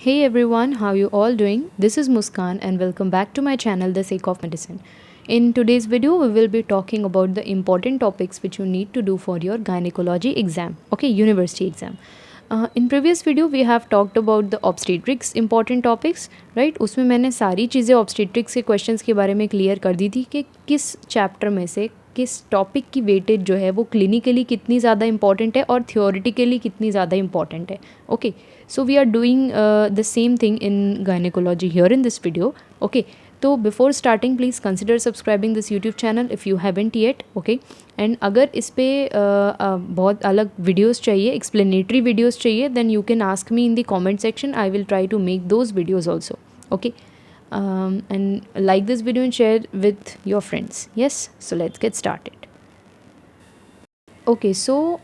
Hey everyone, how you all doing? This is Muskan and welcome back to my channel The Sake of Medicine. In today's video, we will be talking about the important topics which you need to do for your gynecology exam, okay, university exam. In previous video, we have talked about the obstetrics important topics, right? उसमें मैंने सारी चीज़ें obstetrics के questions के बारे में clear कर दी थी कि किस chapter में से किस टॉपिक की वेटेज जो है वो क्लिनिकली कितनी ज़्यादा इंपॉर्टेंट है और थियोरिटिकली कितनी ज़्यादा इंपॉर्टेंट है. Okay, so we are doing the same thing in gynecology here in this video. Okay, तो before starting please consider subscribing this YouTube channel if you haven't yet. Okay, and अगर इस पर बहुत अलग videos चाहिए, explanatory videos चाहिए, then you can ask me in the comment section. I will try to make those videos also. Okay, and like this video and share with your friends. Yes, so let's get started. Okay, so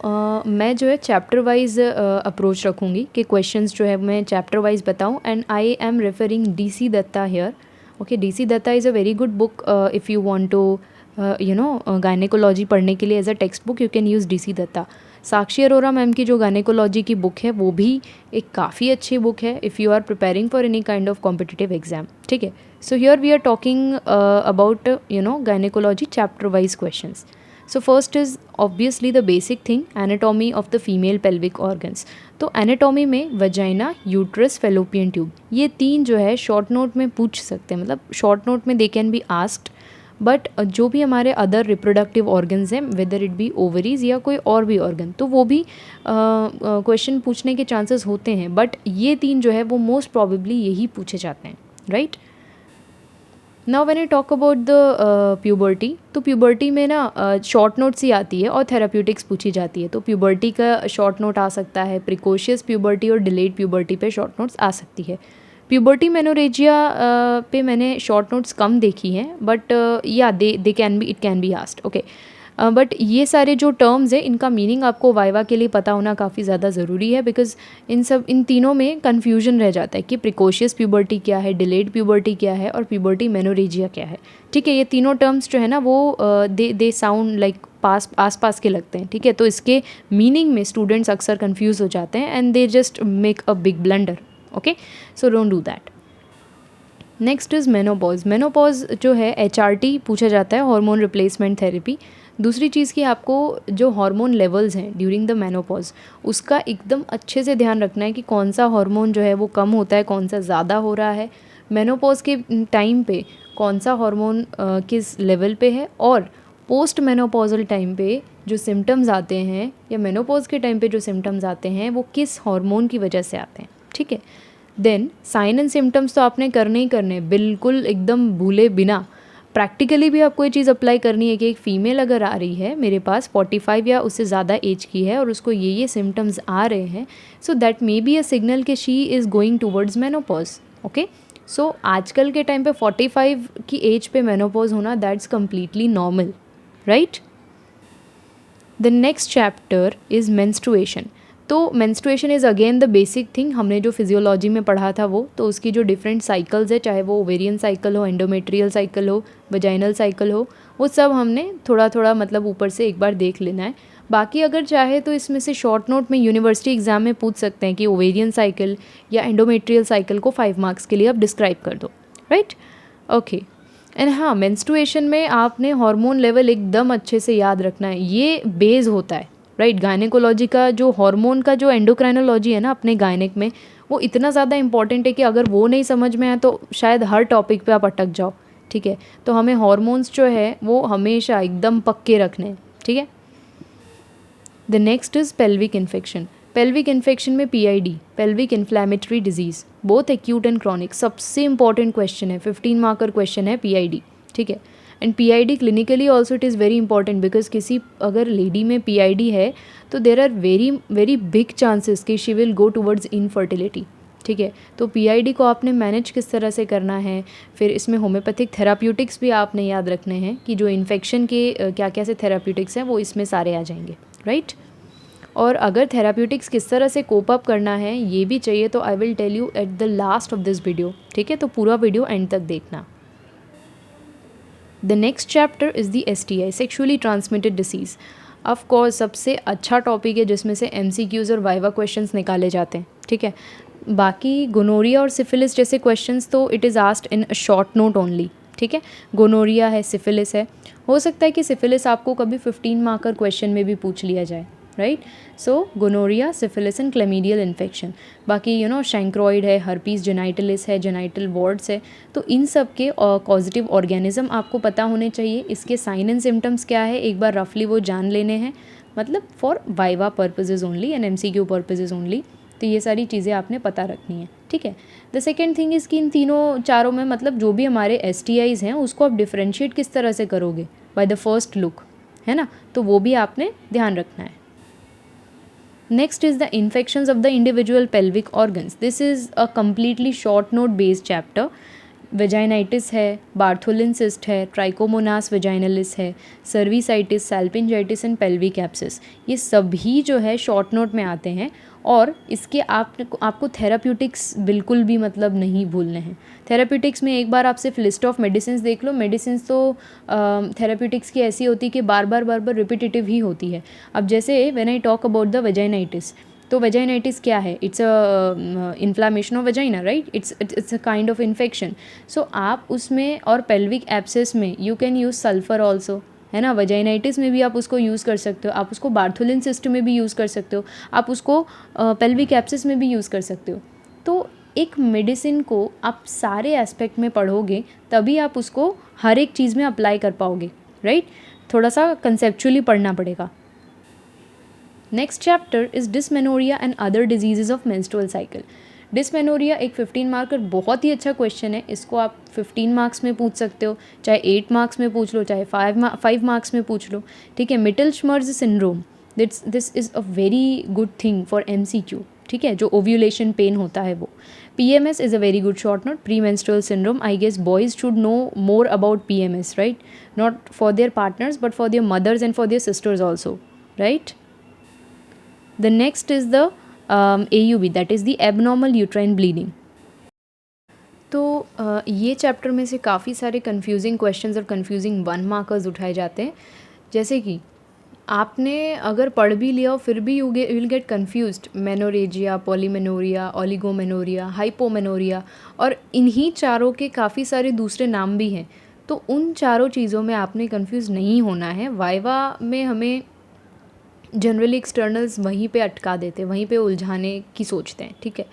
मैं जो है chapter wise approach रखूँगी कि questions जो है मैं chapter wise बताऊँ. And I am referring DC Datta here. Okay, DC Datta is a very good book if you want to gynaecology पढ़ने के लिए as a text book. You can use DC Datta. Sakshi Arora ma'am की जो गायनेकोलॉजी की बुक है वो भी एक काफ़ी अच्छी बुक है if you are preparing for any kind of competitive exam. ठीक है, so here we are talking about gynaecology chapter wise questions. So first is obviously the basic thing, anatomy of the female pelvic organs. तो anatomy में vagina, uterus, fallopian tube, ये तीन जो है short note में पूछ सकते हैं. मतलब शॉर्ट नोट में they can be asked. But जो भी हमारे अदर रिप्रोडक्टिव ऑर्गन्स हैं, वेदर इट बी ओवरीज या कोई और भी ऑर्गन, तो वो भी क्वेश्चन पूछने के चांसेस होते हैं. बट ये तीन जो है वो मोस्ट प्रॉबेबली यही पूछे जाते हैं, right. Now when I talk about the puberty, तो प्यूबर्टी में ना शॉर्ट नोट्स ही आती है और थेराप्यूटिक्स पूछी जाती है. तो प्यूबर्टी का शॉर्ट नोट आ सकता है, प्रिकॉशियस प्यूबर्टी और डिलेड प्यूबर्टी पे शॉर्ट नोट्स आ सकती है. प्यूबर्टी मेनोरेजिया पे मैंने शॉर्ट नोट्स कम देखी हैं, बट या they can be, it can be asked. Okay, but ये सारे जो टर्म्स हैं इनका मीनिंग आपको वाइवा के लिए पता होना काफ़ी ज़्यादा ज़रूरी है. बिकॉज इन तीनों में कन्फ्यूजन रह जाता है कि प्रिकॉशियस प्यूबर्टी क्या है, डिलेड प्यूबर्टी क्या है और प्यूबर्टी मेनोरेजिया क्या है. ठीक है, ये तीनों टर्म्स जो है ना वो दे साउंड लाइक आस पास के लगते हैं. ठीक है, तो इसके मीनिंग में स्टूडेंट्स अक्सर कन्फ्यूज़ हो जाते हैं and they just make a big blunder. Okay, so don't do that. Next is menopause. Menopause जो है HRT पूछा जाता है, हार्मोन रिप्लेसमेंट थेरेपी. दूसरी चीज़ कि आपको जो हार्मोन लेवल्स हैं ड्यूरिंग द मेनोपॉज, उसका एकदम अच्छे से ध्यान रखना है कि कौन सा हार्मोन जो है वो कम होता है, कौन सा ज़्यादा हो रहा है. मेनोपॉज के टाइम पे कौन सा हार्मोन किस लेवल पे है, और पोस्ट मेनोपॉजल टाइम पे जो सिम्टम्स आते हैं या मेनोपॉज के टाइम पे जो सिम्टम्स आते हैं वो किस हार्मोन की वजह से आते हैं. ठीक है, देन साइन एंड सिम्टम्स तो आपने करने ही करने, बिल्कुल एकदम भूले बिना. प्रैक्टिकली भी आपको ये चीज़ अप्लाई करनी है कि एक फ़ीमेल अगर आ रही है मेरे पास 45 या उससे ज़्यादा एज की है और उसको ये सिम्टम्स आ रहे हैं, so that may be a signal कि she is going towards menopause. Okay, so आजकल के टाइम पे 45 की एज पे मेनोपॉज होना that's completely normal, right. The next chapter is menstruation. तो menstruation is again the basic thing. हमने जो फिजियोलॉजी में पढ़ा था वो, तो उसकी जो डिफरेंट साइकिल्स है, चाहे वो ओवेरियन साइकिल हो, एंडोमेट्रियल साइकिल हो, वजाइनल साइकिल हो, वो सब हमने थोड़ा थोड़ा मतलब ऊपर से एक बार देख लेना है. बाकी अगर चाहे तो इसमें से शॉर्ट नोट में यूनिवर्सिटी एग्जाम में पूछ सकते हैं कि ओवेरियन साइकिल या एंडोमेट्रियल साइकिल को 5 मार्क्स के लिए आप डिस्क्राइब कर दो, राइट. ओके, एंड हाँ, मेंस्ट्रुएशन में आपने हार्मोन लेवल एकदम अच्छे से याद रखना है. ये बेस होता है, राइट. गायनेकोलॉजी का जो हार्मोन का जो एंडोक्राइनोलॉजी है ना अपने गायनेक में, वो इतना ज़्यादा इंपॉर्टेंट है कि अगर वो नहीं समझ में आए तो शायद हर टॉपिक पे आप अटक जाओ. ठीक है, तो हमें हार्मोन्स जो है वो हमेशा एकदम पक्के रखने हैं. ठीक है. The next is pelvic infection. Pelvic infection में PID, pelvic inflammatory disease, both acute and chronic, सबसे इंपॉर्टेंट क्वेश्चन है. 15 मार्कर क्वेश्चन है PID. ठीक है, and PID clinically also it is very important because किसी अगर लेडी में PID है तो there are very very big chances कि she will go towards infertility. ठीक है, तो PID को आपने मैनेज किस तरह से करना है. फिर इसमें होम्योपैथिक थेराप्यूटिक्स भी आपने याद रखने हैं कि जो इन्फेक्शन के क्या क्या से थेराप्यूटिक्स हैं वो इसमें सारे आ जाएंगे, राइट. और अगर थेराप्यूटिक्स किस तरह से कोप अप करना है ये भी चाहिए तो I will tell you at the last of this video. ठीक है, तो पूरा वीडियो एंड तक देखना. The next chapter is the STI, sexually transmitted disease. Of course सबसे अच्छा टॉपिक है जिसमें से MCQs और वाइवा क्वेश्चंस निकाले जाते हैं. ठीक है, बाकी गोनोरिया और सिफिलिस जैसे क्वेश्चंस तो it is asked in a short note only, ठीक है। गोनोरिया है, सिफिलिस है, हो सकता है कि सिफिलिस आपको कभी 15 मार्कर क्वेश्चन में भी पूछ लिया जाए, right. So gonorrhoea, syphilis and chlamydial infection. बाकी शैंक्रोइड है, हर्पीस जेनाइटलिस है, जेनाइटल वार्ड्स है, तो इन सब के कॉजेटिव ऑर्गेनिज्म आपको पता होने चाहिए। इसके साइन एंड सिम्टम्स क्या है एक बार रफली वो जान लेने हैं, मतलब for viva purposes only and MCQ purposes only. तो ये सारी चीज़ें आपने पता रखनी है, ठीक है। द सेकेंड थिंग इज़ कि इन तीनों चारों में मतलब जो भी हमारे STIs हैं उसको आप डिफ्रेंशिएट किस तरह से करोगे, बाय द फर्स्ट लुक, है ना, तो वो भी आपने ध्यान रखना है। Next is the infections of the individual pelvic organs. This is a completely short note based chapter. Vaginitis है, बार्थोलिन सिस्ट है, ट्राइकोमोनास वेजाइनलिस है, सर्विसाइटिस, सैल्पिंजाइटिस एंड पेल्विक एब्सिस, ये सभी जो है शॉर्ट नोट में आते हैं। और इसके आपको थेराप्यूटिक्स बिल्कुल भी मतलब नहीं भूलने हैं। थेराप्यूटिक्स में एक बार आप सिर्फ लिस्ट ऑफ मेडिसिन देख लो, मेडिसिन तो थेराप्यूटिक्स की ऐसी होती है कि बार बार रिपीटेटिव ही होती है। अब जैसे when I talk about the vaginitis, तो वेजाइनाइटिस क्या है, it's a inflammation of vagina, right, it's a kind of infection. So आप उसमें और पेल्विक एब्सेस में you can use sulphur also, है ना। वेजाइनाइटिस में भी आप उसको यूज़ कर सकते हो, आप उसको बार्थोलिन सिस्ट में भी यूज़ कर सकते हो, आप उसको पेल्विक एब्सेस में भी यूज़ कर सकते हो। तो एक मेडिसिन को आप सारे एस्पेक्ट में पढ़ोगे तभी आप उसको हर एक चीज़ में अप्लाई कर पाओगे, राइट। थोड़ा सा कंसेप्चुअली पढ़ना पड़ेगा। Next chapter is dysmenorrhoea and other diseases of menstrual cycle. Dysmenorrhoea एक 15 मार्कर बहुत ही अच्छा क्वेश्चन है। इसको आप 15 मार्क्स में पूछ सकते हो, चाहे 8 मार्क्स में पूछ लो, चाहे 5 मार्क्स में पूछ लो, ठीक है। Mittelschmerz syndrome, this is a very good thing for MCQ, ठीक है, जो ओव्यूलेशन पेन होता है वो। PMS is a very good short note, pre menstrual syndrome. I guess boys should know more about PMS, right, not for their partners but for their mothers and for their sisters also, right. The next is the AUB, that is the abnormal uterine bleeding. तो ये chapter में से काफ़ी सारे confusing questions और confusing 1 markers उठाए जाते हैं। जैसे कि आपने अगर पढ़ भी लिया हो फिर भी you will get confused, menorrhagia, polymenorrhoea, oligomenorrhoea, hypomenorrhoea, और इन्हीं चारों के काफ़ी सारे दूसरे नाम भी हैं। तो उन चारों चीज़ों में आपने कन्फ्यूज़ नहीं होना है। वाइवा में हमें जनरली एक्सटर्नल्स वहीं पे अटका देते हैं, वहीं पे उलझाने की सोचते हैं, ठीक है।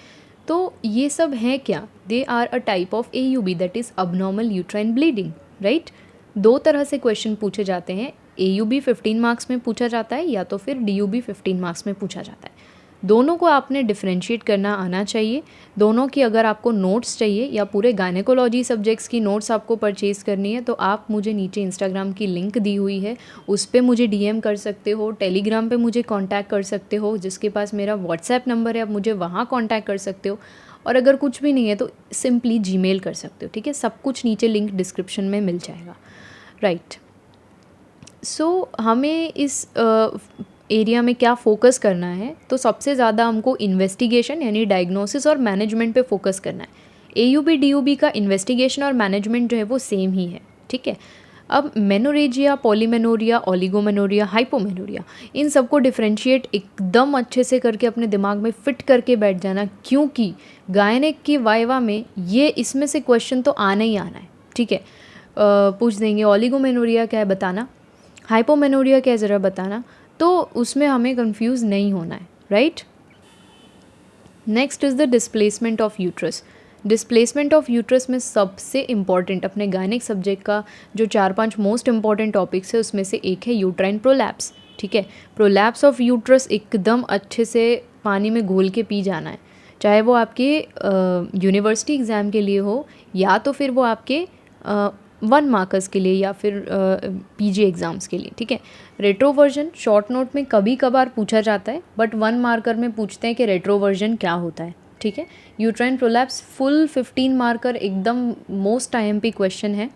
तो ये सब हैं क्या, they are a type of AUB, that is abnormal uterine bleeding, right. दो तरह से क्वेश्चन पूछे जाते हैं, AUB 15 मार्क्स में पूछा जाता है या तो फिर DUB 15 मार्क्स में पूछा जाता है। दोनों को आपने डिफरेंशिएट करना आना चाहिए। दोनों की अगर आपको नोट्स चाहिए या पूरे गायनेकोलॉजी सब्जेक्ट्स की नोट्स आपको परचेज़ करनी है तो आप मुझे नीचे इंस्टाग्राम की लिंक दी हुई है, उस पर मुझे DM कर सकते हो, टेलीग्राम पे मुझे कांटेक्ट कर सकते हो, जिसके पास मेरा व्हाट्सएप नंबर है आप मुझे वहाँ कांटेक्ट कर सकते हो, और अगर कुछ भी नहीं है तो सिंपली जीमेल कर सकते हो, ठीक है। सब कुछ नीचे लिंक डिस्क्रिप्शन में मिल जाएगा, राइट। सो हमें इस एरिया में क्या फ़ोकस करना है, तो सबसे ज़्यादा हमको इन्वेस्टिगेशन यानी डायग्नोसिस और मैनेजमेंट पे फोकस करना है। AUB DUB का इन्वेस्टिगेशन और मैनेजमेंट जो है वो सेम ही है, ठीक है। अब मेनोरेजिया, पॉलीमेनोरिया, ओलिगोमेनोरिया, हाइपोमेनोरिया, इन सबको डिफरेंशिएट एकदम अच्छे से करके अपने दिमाग में फिट करके बैठ जाना, क्योंकि गायनेक की वाइवा में ये इसमें से क्वेश्चन तो आना ही आना है, ठीक है। पूछ देंगे ओलिगोमेनोरिया क्या है बताना, हाइपोमेनोरिया क्या है ज़रा बताना, तो उसमें हमें कंफ्यूज नहीं होना है, right. Next is the displacement of uterus. Displacement of uterus में सबसे इम्पॉर्टेंट अपने गायनिक सब्जेक्ट का जो 4-5 मोस्ट इंपॉर्टेंट टॉपिक्स है उसमें से एक है यूट्राइन प्रोलैप्स, ठीक है। प्रोलैप्स ऑफ यूट्रस एकदम अच्छे से पानी में घोल के पी जाना है, चाहे वो आपके यूनिवर्सिटी एग्ज़ाम के लिए हो या तो फिर वो आपके 1 मार्कर्स के लिए या फिर PG एग्ज़ाम्स के लिए, ठीक है। रेट्रोवर्जन शॉर्ट नोट में कभी कभार पूछा जाता है, बट 1 मार्कर में पूछते हैं कि रेट्रोवर्जन क्या होता है, ठीक है। यूट्राइन प्रोलैप्स फुल 15 मार्कर एकदम मोस्ट IMP क्वेश्चन है।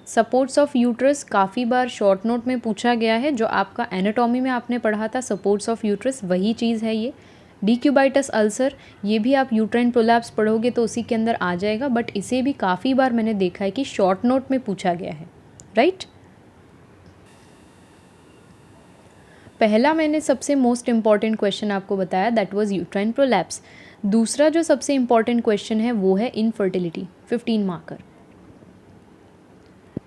सपोर्ट्स ऑफ यूट्रस काफ़ी बार शॉर्ट नोट में पूछा गया है, जो आपका एनाटॉमी में आपने पढ़ा था सपोर्ट्स ऑफ यूट्रस वही चीज़ है ये। डिक्यूबाइटस अल्सर, ये भी आप यूट्राइन प्रोलैप्स पढ़ोगे तो उसी के अंदर आ जाएगा, बट इसे भी काफ़ी बार मैंने देखा है कि शॉर्ट नोट में पूछा गया है, राइट। पहला मैंने सबसे मोस्ट इम्पॉर्टेंट क्वेश्चन आपको बताया, दैट वाज यूट्राइन प्रोलैप्स। दूसरा जो सबसे इम्पॉर्टेंट क्वेश्चन है वो है इनफर्टिलिटी, 15 मार्कर।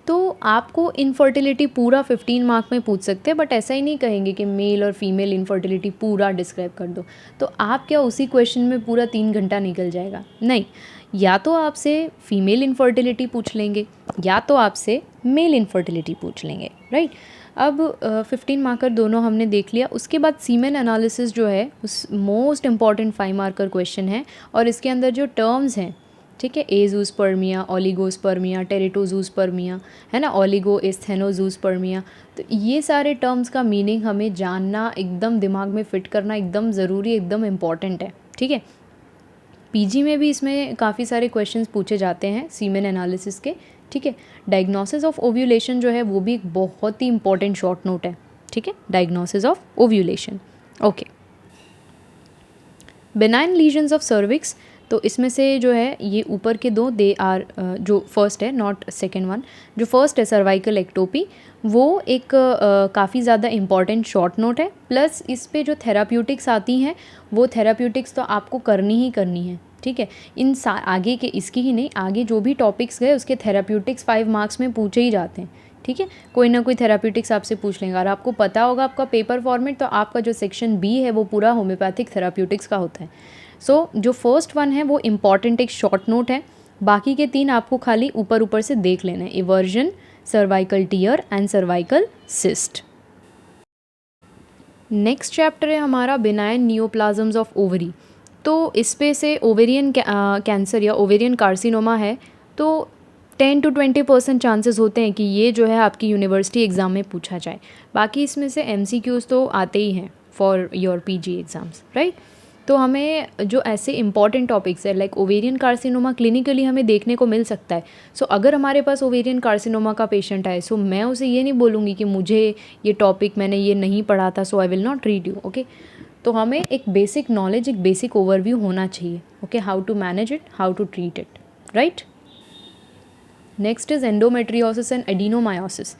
तो आपको इनफर्टिलिटी पूरा 15 मार्क में पूछ सकते हैं, बट ऐसा ही नहीं कहेंगे कि मेल और फीमेल इनफर्टिलिटी पूरा डिस्क्राइब कर दो, तो आप क्या उसी क्वेश्चन में पूरा 3 घंटा निकल जाएगा? नहीं, या तो आपसे फीमेल इनफर्टिलिटी पूछ लेंगे या तो आपसे मेल इनफर्टिलिटी पूछ लेंगे, राइट। अब 15 मार्कर दोनों हमने देख लिया। उसके बाद सीमेन एनालिसिस जो है उस मोस्ट इम्पॉर्टेंट 5 मार्कर क्वेश्चन है, और इसके अंदर जो टर्म्स हैं, ठीक है, एजूस्पर्मिया, ओलिगोस्पर्मिया, टेरिटोजूस्पर्मिया, है ना, ओलिगो एस्थेनोजूस्पर्मिया, तो ये सारे टर्म्स का मीनिंग हमें जानना, एकदम दिमाग में फिट करना एकदम ज़रूरी, एकदम इम्पॉर्टेंट है, ठीक है। पीजी में भी इसमें काफ़ी सारे क्वेश्चंस पूछे जाते हैं सीमेन एनालिसिस के, ठीक है। डायग्नोसिस ऑफ ओव्यूलेशन जो है वो भी एक बहुत ही इंपॉर्टेंट शॉर्ट नोट है, ठीक है, diagnosis of ovulation, okay. Benign lesions of cervix, तो इसमें से जो है ये ऊपर के दो दे आर, जो फर्स्ट है, नॉट सेकेंड वन, जो फर्स्ट है सर्वाइकल एक्टोपी, वो एक काफ़ी ज़्यादा इम्पॉर्टेंट शॉर्ट नोट है। प्लस इस पे जो थेराप्यूटिक्स आती हैं वो थेराप्यूटिक्स तो आपको करनी ही करनी है, ठीक है। आगे के, इसकी ही नहीं, आगे जो भी टॉपिक्स गए उसके थेराप्यूटिक्स 5 मार्क्स में पूछे ही जाते हैं, ठीक है। कोई ना कोई थेराप्यूटिक्स आपसे पूछ लेंगे, और आपको पता होगा आपका पेपर फॉर्मेट, तो आपका जो सेक्शन बी है वो पूरा होम्योपैथिक थेराप्यूटिक्स का होता है। सो जो फर्स्ट वन है वो इम्पॉर्टेंट एक शॉर्ट नोट है, बाकी के 3 आपको खाली ऊपर ऊपर से देख लेना है, eversion, cervical tear and cervical cyst. Next chapter है हमारा बिनाइन नियोप्लाज्म्स ऑफ ओवरी। तो इस पे से ओवेरियन कैंसर या ओवेरियन कार्सिनोमा है, तो 10 to 20% चांसेस होते हैं कि ये जो है आपकी यूनिवर्सिटी एग्ज़ाम में पूछा जाए। बाकी इसमें से MCQs तो आते ही हैं for your PG exams, right. तो हमें जो ऐसे इंपॉर्टेंट टॉपिक्स है लाइक ओवेरियन कार्सिनोमा क्लिनिकली हमें देखने को मिल सकता है। सो अगर हमारे पास ओवेरियन कार्सिनोमा का पेशेंट आए, सो मैं उसे ये नहीं बोलूँगी कि मुझे ये टॉपिक मैंने ये नहीं पढ़ा था, so I will not read you, okay. तो हमें एक बेसिक नॉलेज, एक बेसिक ओवरव्यू होना चाहिए, okay, how to manage it, how to treat it, right. Next is endometriosis and adenomyosis.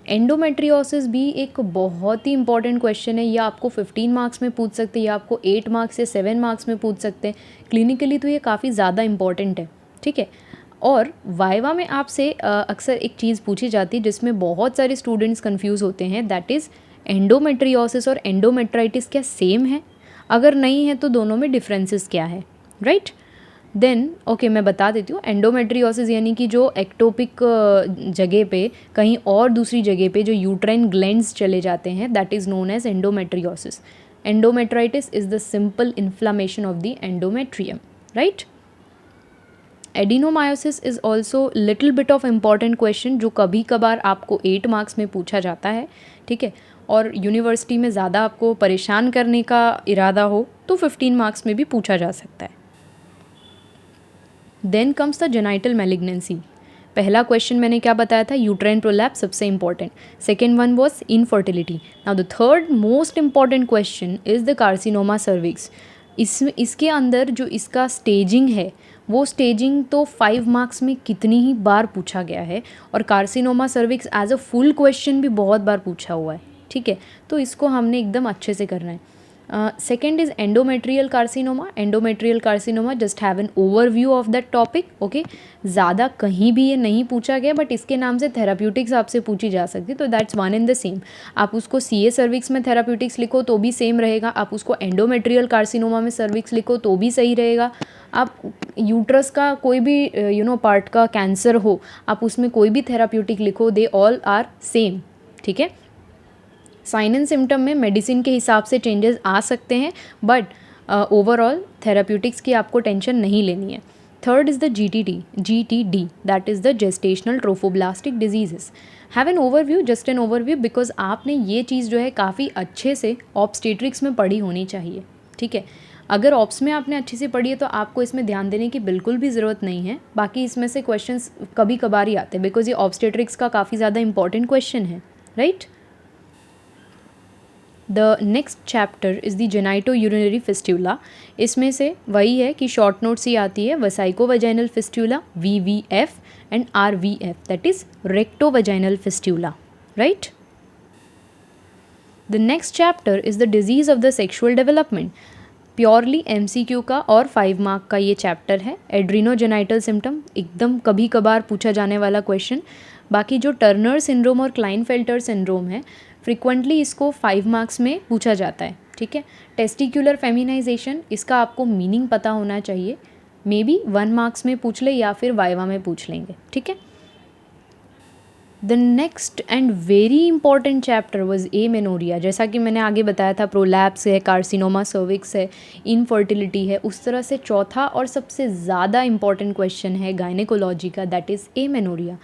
Endometriosis भी एक बहुत ही इंपॉर्टेंट क्वेश्चन है, या आपको 15 मार्क्स में पूछ सकते हैं, या आपको 8 मार्क्स या 7 मार्क्स में पूछ सकते हैं। क्लिनिकली तो ये काफ़ी ज़्यादा इंपॉर्टेंट है, ठीक है। और वाइवा में आपसे अक्सर एक चीज़ पूछी जाती है जिसमें बहुत सारे स्टूडेंट्स कंफ्यूज होते हैं, दैट इज़ एंडोमेट्रियोसिस और एंडोमेट्राइटिस क्या सेम है? अगर नहीं है तो दोनों में डिफरेंसेस क्या है, राइट। देन ओके, मैं बता देती हूँ। एंडोमेट्रियोसिस यानी कि जो एक्टोपिक जगह पे, कहीं और दूसरी जगह पे जो यूट्राइन ग्लैंड्स चले जाते हैं, that is known as endometriosis. Endometritis is the simple inflammation of the endometrium, right. Adenomyosis is also little bit of important question, जो कभी कभार आपको 8 मार्क्स में पूछा जाता है, ठीक है। और यूनिवर्सिटी में ज़्यादा आपको परेशान करने का इरादा हो तो 15 मार्क्स में भी पूछा जा सकता है। Then comes the genital malignancy. पहला क्वेश्चन मैंने क्या बताया था, यूट्राइन प्रोलैप्स सबसे important. Second one was infertility. Now the third most important question is the carcinoma cervix. इसके अंदर जो इसका स्टेजिंग है, वो स्टेजिंग तो 5 मार्क्स में कितनी ही बार पूछा गया है, और carcinoma cervix as a full question भी बहुत बार पूछा हुआ है, ठीक है। तो इसको हमने एकदम अच्छे से करना है। Second is endometrial carcinoma. Endometrial carcinoma, just have an overview of that topic, okay. ज़्यादा कहीं भी ये नहीं पूछा गया, बट इसके नाम से थेराप्यूटिक्स आपसे पूछी जा सकती है, तो that's one in the same. आप उसको CA सर्विक्स में थेराप्यूटिक्स लिखो तो भी सेम रहेगा, आप उसको एंडोमेट्रियल कार्सिनोमा में सर्विक्स लिखो तो भी सही रहेगा। आप यूट्रस का कोई भी पार्ट का कैंसर हो, आप उसमें कोई भी थेराप्यूटिक लिखो, दे ऑल आर सेम, ठीक है। साइन एंड सिम्टम में मेडिसिन के हिसाब से चेंजेस आ सकते हैं, बट ओवरऑल थेराप्यूटिक्स की आपको टेंशन नहीं लेनी है। Third is the GTD, that is the gestational trophoblastic diseases. Have an overview, just an overview, because आपने ये चीज़ जो है काफ़ी अच्छे से ऑब्स्टेट्रिक्स में पढ़ी होनी चाहिए, ठीक है। अगर ऑप्स में आपने अच्छे से पढ़ी है तो आपको इसमें ध्यान देने की बिल्कुल भी ज़रूरत नहीं है। बाकी इसमें से क्वेश्चंस कभी कभार ही आते हैं, बिकॉज ये ऑब्स्टेट्रिक्स का काफ़ी ज़्यादा इंपॉर्टेंट क्वेश्चन है, right. The next chapter is the genito urinary fistula. इसमें से वही है कि शॉर्ट नोट्स ही आती है, vesico vaginal fistula, VVF and RVF, that is recto vaginal fistula, right. The next chapter is the disease of the sexual development. Purely MCQ का और 5 मार्क का ये चैप्टर है। एड्रीनोजेनाइटल सिम्टम एकदम कभी कभार पूछा जाने वाला क्वेश्चन। बाकी जो टर्नर सिंड्रोम और क्लाइनफेल्टर सिंड्रोम है फ्रिक्वेंटली इसको 5 मार्क्स में पूछा जाता है, ठीक है। टेस्टिकुलर फेमिनाइजेशन, इसका आपको मीनिंग पता होना चाहिए, मे बी 1 मार्क्स में पूछ ले या फिर वाइवा में पूछ लेंगे, ठीक है। The next and very important chapter was amenorrhoea. जैसा कि मैंने आगे बताया था, प्रोलैप्स है, कार्सिनोमा सर्विक्स है, इनफर्टिलिटी है, उस तरह से चौथा और सबसे ज़्यादा इंपॉर्टेंट क्वेश्चन है गायनेकोलॉजी का, that is amenorrhoea.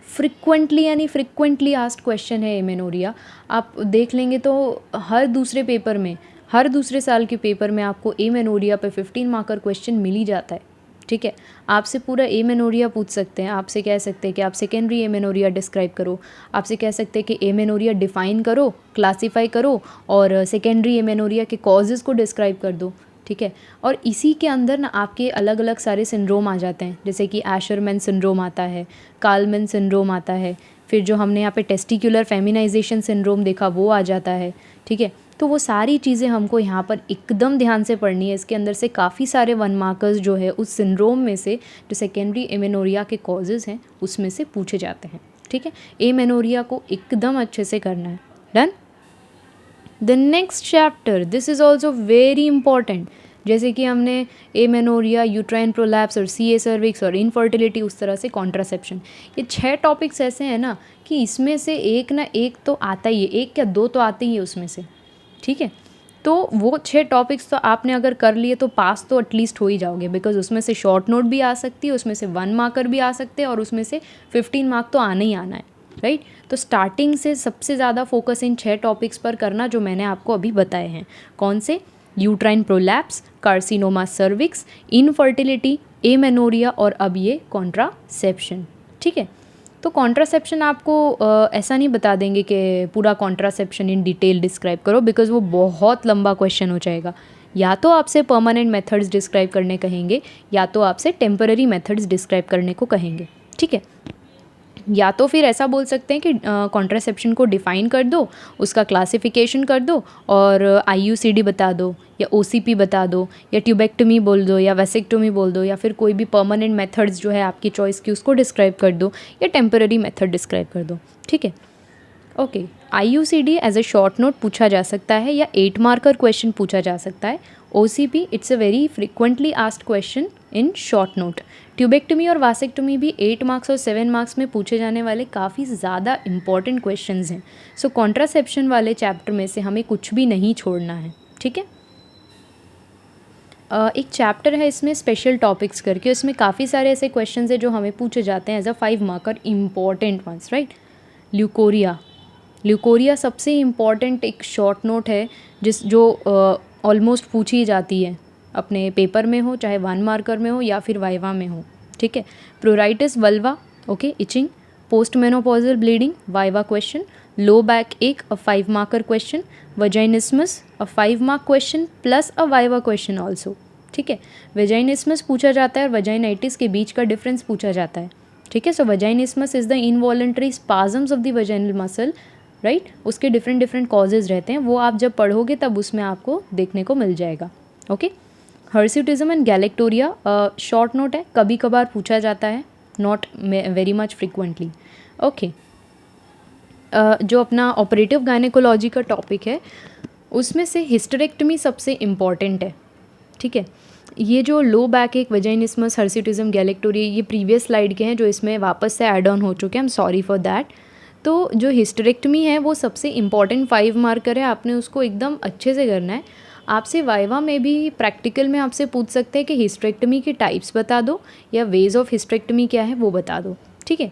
Frequently asked question है एमेनोरिया। आप देख लेंगे तो हर दूसरे पेपर में, हर दूसरे साल के पेपर में आपको एमेनोरिया पे 15 मार्कर क्वेश्चन मिल ही जाता है, ठीक है। आपसे पूरा एमेनोरिया पूछ सकते हैं, आपसे कह सकते हैं कि आप सेकेंडरी एमेनोरिया डिस्क्राइब करो, आपसे कह सकते हैं कि एमेनोरिया डिफ़ाइन करो, क्लासीफाई करो और सेकेंडरी एमेनोरिया के कॉजेज़ को डिस्क्राइब कर दो, ठीक है। और इसी के अंदर ना आपके अलग अलग सारे सिंड्रोम आ जाते हैं, जैसे कि एशरमैन सिंड्रोम आता है, कालमैन सिंड्रोम आता है, फिर जो हमने यहाँ पे टेस्टिकुलर फेमिनाइजेशन सिंड्रोम देखा वो आ जाता है, ठीक है। तो वो सारी चीज़ें हमको यहाँ पर एकदम ध्यान से पढ़नी है। इसके अंदर से काफ़ी सारे 1 मार्कर्स जो है उस सिंड्रोम में से, जो सेकेंडरी एमेनोरिया के कॉजेज़ हैं उसमें से पूछे जाते हैं, ठीक है। एमेनोरिया को एकदम अच्छे से करना है। Done. The next chapter, this is also very important. जैसे कि हमने एमेनोरिया, यूट्राइन प्रोलैप्स और CA सर्विक्स और इनफर्टिलिटी, उस तरह से कॉन्ट्रासेप्शन, ये 6 टॉपिक्स ऐसे हैं ना कि इसमें से एक ना एक तो आता ही है, एक क्या दो तो आते ही है उसमें से, ठीक है। तो वो 6 टॉपिक्स तो आपने अगर कर लिए तो पास तो एटलीस्ट हो ही जाओगे, बिकॉज उसमें से शॉर्ट नोट भी आ सकती है, उसमें से 1 मार्कर भी आ सकते हैं और उसमें से 15 मार्क तो आना ही आना है, राइट। तो स्टार्टिंग से सबसे ज़्यादा फोकस इन 6 टॉपिक्स पर करना जो मैंने आपको अभी बताए हैं। कौन से? Uterine prolapse, carcinoma cervix, infertility, amenorrhoea और अब ये कॉन्ट्रासेप्शन, ठीक है। तो कॉन्ट्रासेप्शन आपको ऐसा नहीं बता देंगे कि पूरा कॉन्ट्रासेप्शन इन डिटेल डिस्क्राइब करो, बिकॉज वो बहुत लंबा क्वेश्चन हो जाएगा। या तो आपसे परमानेंट मेथड्स डिस्क्राइब करने कहेंगे या तो आपसे टेम्पररी मेथड्स डिस्क्राइब करने को कहेंगे, ठीक है। या तो फिर ऐसा बोल सकते हैं कि कॉन्ट्रासेप्शन को डिफ़ाइन कर दो, उसका क्लासिफिकेशन कर दो और IUCD बता दो या OCP बता दो या ट्यूबेक्टमी बोल दो या वेसेक्टोमी बोल दो या फिर कोई भी परमानेंट मेथड्स जो है आपकी चॉइस की उसको डिस्क्राइब कर दो या टेम्पररी मेथड डिस्क्राइब कर दो, ठीक है। Okay, IUCD as a short note पूछा जा सकता है या 8 मार्कर क्वेश्चन पूछा जा सकता है। OCP it's a very frequently asked question in short note. Tubectomy और वासेक्टोमी भी 8 मार्क्स और 7 मार्क्स में पूछे जाने वाले काफ़ी ज़्यादा इंपॉर्टेंट क्वेश्चंस हैं। सो कॉन्ट्रासेप्शन वाले चैप्टर में से हमें कुछ भी नहीं छोड़ना है, ठीक है। एक चैप्टर है इसमें स्पेशल टॉपिक्स करके, उसमें काफ़ी सारे ऐसे क्वेश्चंस हैं जो हमें पूछे जाते हैं as a 5 marker important ones, right. Leucorrhoea सबसे इम्पॉर्टेंट एक शॉर्ट नोट है जो ऑलमोस्ट पूछी जाती है अपने पेपर में, हो चाहे 1 मार्कर में हो या फिर वाइवा में हो, ठीक है। Pruritus vulva, okay, itching, post menopausal bleeding, viva question. Low back एक, a 5 marker question. Vaginismus, a 5 mark question plus a viva question also, ठीक है। वजाइनिस्मस पूछा जाता है और वजाइनाइटिस के बीच का डिफरेंस पूछा जाता है, ठीक है। So vaginismus is the involuntary spasms of the vaginal muscle, right. उसके डिफरेंट कॉजेज़ रहते हैं, वो आप जब पढ़ोगे तब उसमें आपको देखने को मिल जाएगा, okay. Hirsutism and galactorrhoea short note है, कभी कभार पूछा जाता है, not very much frequently, okay. जो अपना ऑपरेटिव गायनेकोलॉजी का टॉपिक है उसमें से हिस्टेरेक्टमी सबसे इम्पॉर्टेंट है, ठीक है। ये जो लो बैक एक, वजाइनिस्मस, हर्सिटिज्म, गैलेक्टोरिया, ये प्रीवियस स्लाइड के हैं जो इसमें वापस से ऐड ऑन हो चुके हैं, I am sorry for that. तो जो हिस्टेरेक्टमी है वो सबसे इम्पॉर्टेंट 5 मार्कर है, आपने उसको एकदम अच्छे से करना है। आपसे वाइवा में भी प्रैक्टिकल में आपसे पूछ सकते हैं कि हिस्टेरेक्टमी के टाइप्स बता दो या वेज ऑफ हिस्टेरेक्टमी क्या है वो बता दो, ठीक है।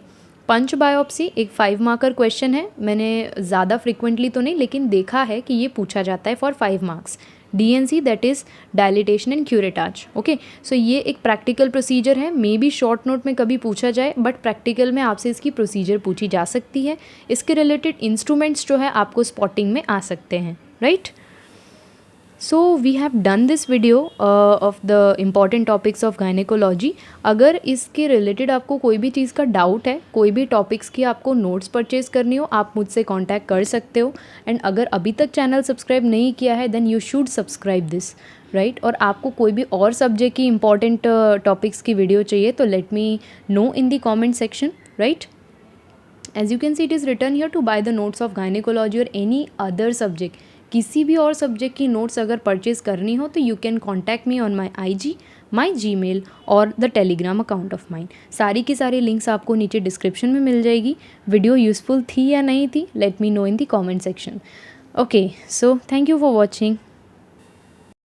पंच बायोप्सी एक 5 मार्कर क्वेश्चन है, मैंने ज़्यादा फ्रिक्वेंटली तो नहीं लेकिन देखा है कि ये पूछा जाता है for 5 marks. DNC that is dilatation and curettage, okay. So ये एक प्रैक्टिकल प्रोसीजर है, मे बी शॉर्ट नोट में कभी पूछा जाए बट प्रैक्टिकल में आपसे इसकी प्रोसीजर पूछी जा सकती है। इसके रिलेटेड इंस्ट्रूमेंट्स जो है आपको स्पॉटिंग में आ सकते हैं, right. So we have done this video of the important topics of gynaecology. अगर इसके रिलेटेड आपको कोई भी चीज़ का डाउट है, कोई भी टॉपिक्स की आपको नोट्स परचेज़ करनी हो, आप मुझसे कांटेक्ट कर सकते हो। एंड अगर अभी तक चैनल सब्सक्राइब नहीं किया है then you should subscribe this, right. और आपको कोई भी और सब्जेक्ट की इंपॉर्टेंट टॉपिक्स की वीडियो चाहिए तो let me know in the comment section, right. As you can see it is written here to buy the notes of gynaecology और एनी अदर सब्जेक्ट। किसी भी और सब्जेक्ट की नोट्स अगर परचेज करनी हो तो you can contact me on my IG, my Gmail और the Telegram account of mine. सारी की सारी लिंक्स आपको नीचे डिस्क्रिप्शन में मिल जाएगी। वीडियो यूज़फुल थी या नहीं थी, late me know in the comment section. Okay, so thank you for watching.